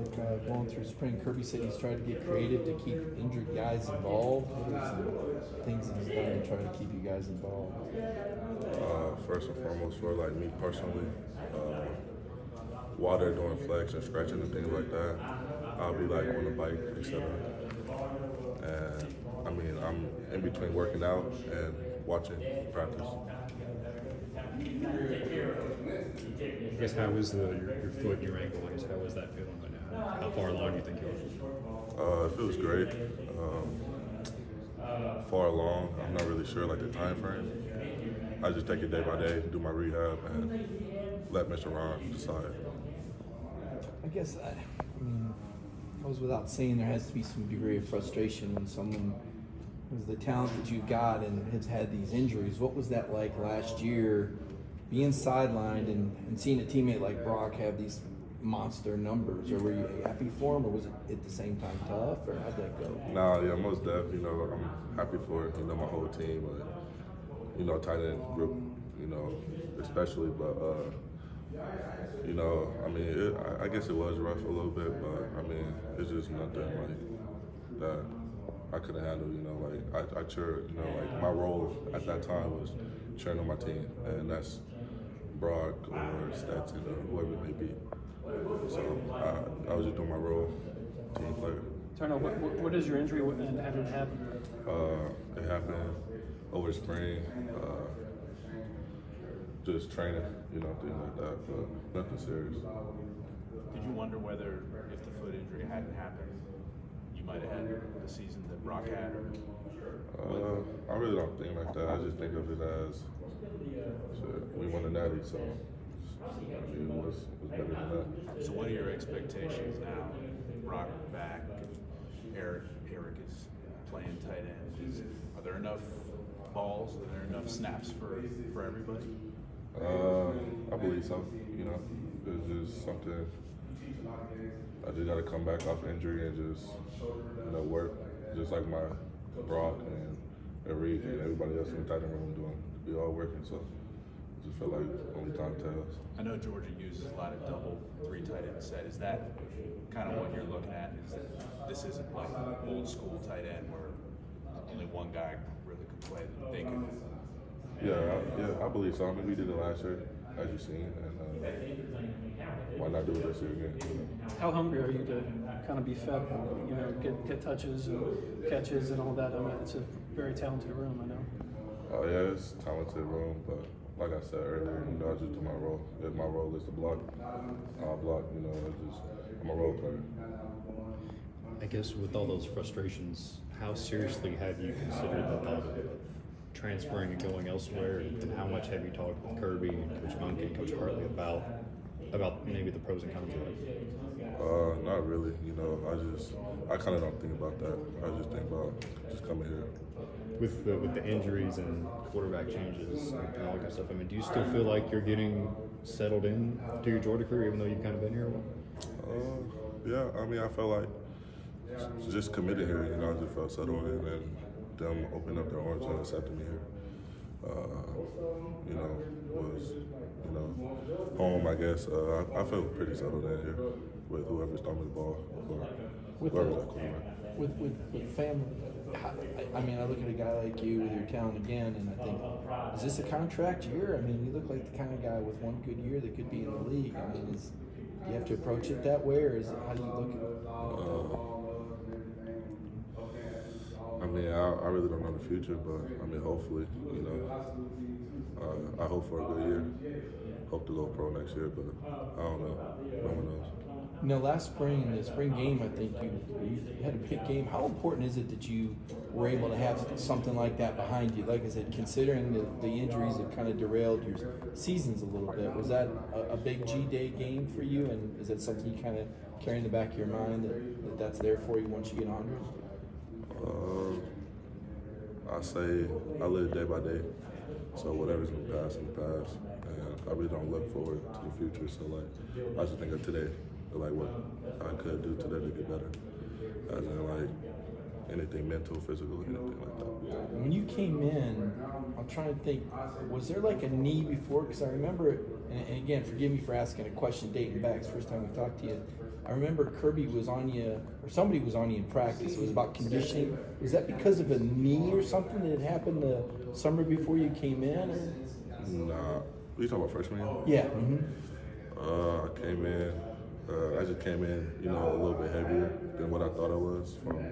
like going through spring? Kirby said he's tried to get creative to keep injured guys involved. What are some things he's done to try to keep you guys involved? First and foremost, for like me personally, while they're doing flex and stretching and things like that, I'll be like on the bike, etc. And I mean, I'm in between working out and watching practice. I guess how is your foot and your ankle? How is that feeling right now? How far along do you think you are? It feels great. Far along, I'm not really sure like the time frame. I just take it day by day, do my rehab, and let Mr. Ron decide. I guess, I mean, it goes without saying there has to be some degree of frustration when someone who's the talent that you've got and has had these injuries. What was that like last year, being sidelined and seeing a teammate like Brock have these monster numbers? Or were you happy for him, or was it at the same time tough, or how'd that go? Nah, yeah, most definitely. You know, I'm happy for it. You know, my whole team, you know, tight end group, you know, especially. But you know, I mean, I guess it was rough a little bit, but I mean, it's just nothing like that I could have handled. You know, like I cheer. You know, like my role at that time was cheering on my team, and that's Brock or Stetson or whoever it may be. So I was just doing my role, team player. Darnell, what is your injury and how did it happen? It happened over spring, just training, you know, things like that, but nothing serious. Did you wonder whether if the foot injury hadn't happened, you might have had the season that Brock had? I really don't think like that. I just think of it as we won the Natty, so it was better than that. So what are your expectations now? Brock back, Eric is playing tight end. Are there enough balls? Are there enough snaps for everybody? I believe so. You know, it's just something. I just got to come back off injury and just, you know, work just like my Brock and Eric and everybody else in the tight end room doing. We all working, so I just feel like only time tells. I know Georgia uses a lot of double 3 tight end set. Is that kind of what you're looking at? Is that this isn't like old school tight end where only one guy really could play that they could? Yeah, I believe so. I mean, we did it last year, as you've seen, and why not do it this year again? You know? How hungry are you to kind of be fed, you know, get touches and catches and all that? I mean, it's a very talented room, I know. Oh yeah, it's a talented room, but like I said earlier, you know, I just do my role. If my role is to block, I'll block. You know, I'm a role player. I guess with all those frustrations, how seriously have you considered the thought of transferring and going elsewhere, and how much have you talked with Kirby and Coach Monk and Coach Hartley about maybe the pros and cons of it? Not really. You know, I kind of don't think about that. I just think about just coming here. With the injuries and quarterback changes and all that kind of stuff, I mean, do you still feel like you're getting settled in to your Georgia career, even though you've kind of been here a while? Yeah, I mean, I felt like just committed here. You know, I just felt settled in, and them opening up their arms and accepting me here. You know, was home. I guess I feel pretty settled in here with whoever's throwing the ball or whoever's at quarterback. With family, I mean, I look at a guy like you with your talent again, and I think, is this a contract year? I mean, you look like the kind of guy with one good year that could be in the league. I mean, do you have to approach it that way, or how do you look at it? I mean, I really don't know the future, but I mean, hopefully, you know, I hope for a good year. Hope to go pro next year, but I don't know. No one knows. You know, last spring, the spring game, I think you had a big game. How important is it that you were able to have something like that behind you? Like I said, considering the injuries that kind of derailed your seasons a little bit, was that a big G-Day game for you? And is that something you kind of carry in the back of your mind that's there for you once you get 100? I say I live day by day. So whatever's in the past, in the past. And I really don't look forward to the future. So, like, I just think of today. Like what I could do today to get better, as in like anything mental, physical, anything like that. When you came in, I'm trying to think, was there like a knee before? Because I remember, and again, forgive me for asking a question dating back. It's the first time we talked to you. I remember Kirby was on you, or somebody was on you in practice. It was about conditioning. Was that because of a knee or something that had happened the summer before you came in? Or? Nah. What you talking about, freshman year? Yeah. I came in. I just came in, you know, a little bit heavier than what I thought I was from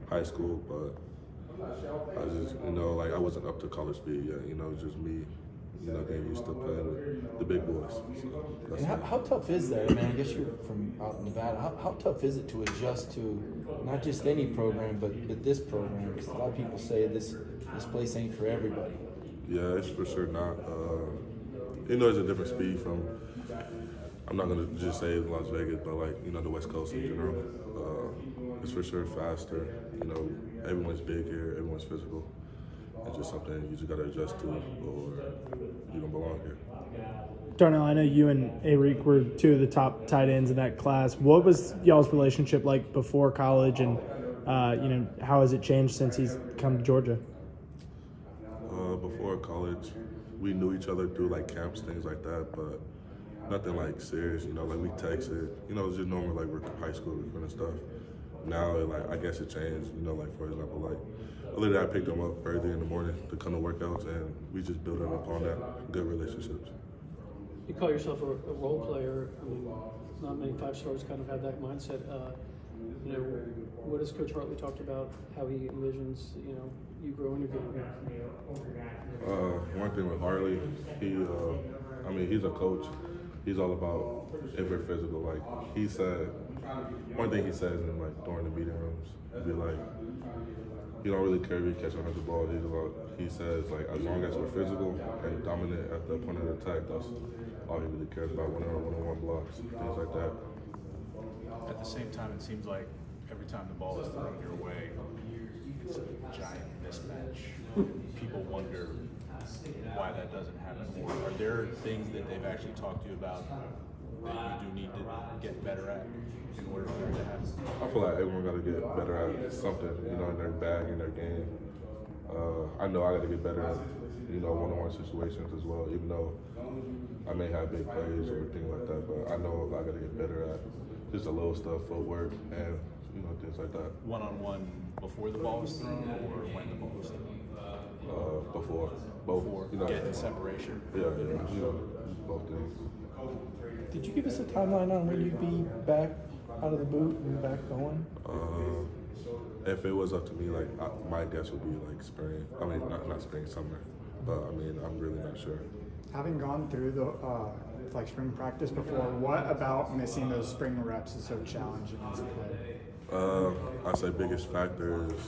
high school, but I just, you know, like I wasn't up to college speed yet. You know, it was just me, you know, getting used to playing with the big boys. So that's And how tough is that? I mean, I guess you're from out in Nevada. How tough is it to adjust to not just any program, but this program? Because a lot of people say this place ain't for everybody. Yeah, it's for sure not. You know, it's a different speed from, I'm not going to just say Las Vegas, but like, you know, the West Coast in general. It's for sure faster. You know, everyone's big here, everyone's physical. It's just something you just got to adjust to or you don't belong here. Darnell, I know you and Arik were two of the top tight ends in that class. What was y'all's relationship like before college, and you know, how has it changed since he's come to Georgia? Before college, we knew each other through like camps, things like that, but nothing like serious. You know, like we texted. You know, it was just normal like we're high school recruiting and stuff. Now, like I guess it changed. You know, like for example, like earlier I picked him up early in the morning to come to workouts, and we just built upon that good relationships. You call yourself a role player. I mean, not many five-stars kind of have that mindset. You know, what has Coach Hartley talked about? How he envisions, you know, you growing your game here? One thing with Hartley, I mean, he's a coach. He's all about if we're physical. Like he said, one thing he says in like during the meeting rooms, he'd be like, you don't really care if you catch 100 balls. He says like as long as we're physical and dominant at the point of attack, that's all he really cares about. One-on-one blocks, things like that. At the same time, it seems like every time the ball is thrown your way, it's a giant mismatch. People wonder why that doesn't happen more. Are there things that they've actually talked to you about that you do need to get better at in order for it to happen? I feel like everyone got to get better at something, you know, in their bag, in their game. I know I got to get better at, you know, one-on-one situations as well, even though I may have big plays or things like that, but I know I got to get better at just the little stuff, footwork, and, you know, things like that. One-on-one before the ball is thrown or when the ball is thrown? Before. Both. Before, you know, getting separation? Yeah, you know, both things. Did you give us a timeline on when you'd be back out of the boot and back going? If it was up to me, like my guess would be like spring. I mean, not spring, summer. But I mean, I'm really not sure. Having gone through the like spring practice before, what about missing those spring reps is so challenging as a player? I'd say biggest factor is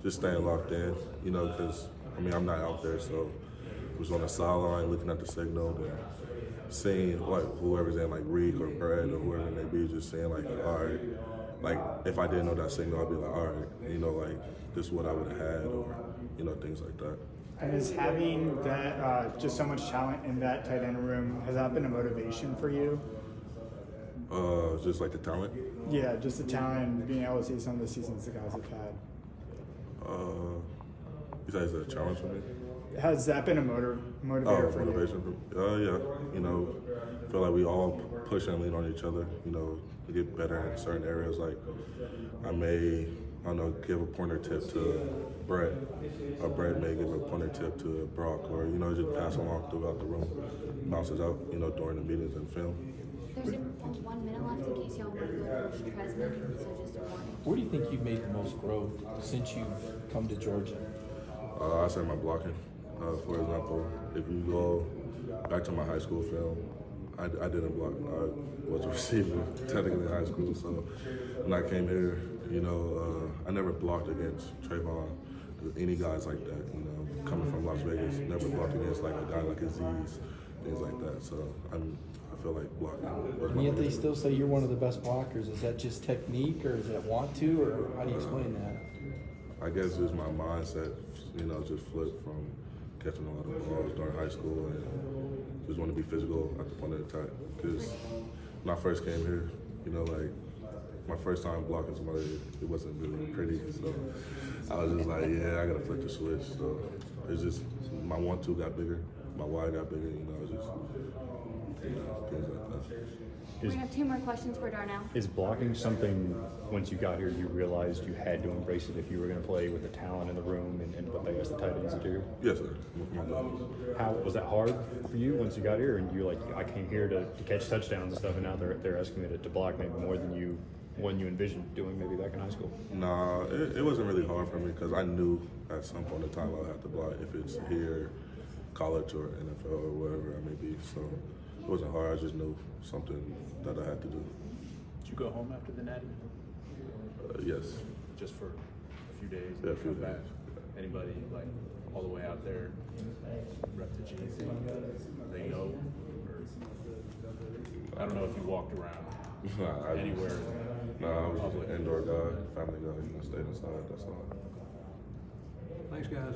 just staying locked in. You know, because I mean, I'm not out there, so I was on the sideline looking at the signal and seeing like whoever's in, like Reek or Brad or whoever it may be, just saying like, all right, like if I didn't know that signal, I'd be like, all right, you know, like this is what I would have had, or you know, things like that. And is having that just so much talent in that tight end room, has that been a motivation for you? Just like the talent. Yeah, just the talent and being able to see some of the seasons the guys have had. You say it's a challenge for me? Has that been a motivator for motivation you? Yeah. You know, I feel like we all push and lean on each other, you know, to get better in certain areas. Like I don't know, give a pointer tip to Brett, or Brett may give a pointer tip to Brock, or, you know, just pass along throughout the room, bounces out, you know, during the meetings and film. There's only 1 minute left in case y'all want to go coach Tresman, so just a warning. Where do you think you've made the most growth since you've come to Georgia? I say my blocking. For example, if you go back to my high school film, I didn't block. I was a receiver technically in high school, so when I came here, you know, I never blocked against Trayvon, any guys like that. You know, coming from Las Vegas, never blocked against like a guy like Aziz, things like that. So I feel like blocking. And yet they still say you're one of the best blockers. Is that just technique, or is that want to, or how do you explain that? I guess just my mindset, you know, just flipped from catching a lot of balls during high school and just want to be physical at the point of attack. Because when I first came here, you know, like my first time blocking somebody, it wasn't really pretty. So I was just like, yeah, I got to flip the switch. So it's just my 1-2 got bigger, my wide got bigger, you know, just things like that. We have 2 more questions for Darnell. Is blocking something, once you got here, you realized you had to embrace it if you were going to play with the talent in the room and what they asked the tight ends to do? Yes, sir. How was that hard for you once you got here and you're like, I came here to catch touchdowns and stuff, and now they're asking me to block maybe more than you envisioned doing maybe back in high school? Nah, it wasn't really hard for me because I knew at some point in time I would have to block if it's here, college or NFL or wherever I may be. So it wasn't hard. I just knew something that I had to do. Did you go home after the Natty? Yes. Just for a few days? Yeah, a few Come back? days. Anybody like all the way out there rep the G thing? They know? Or, I don't know if you walked around anywhere. Nah, I was just an indoor guy, family guy. Stayed inside. That's all. Thanks, guys.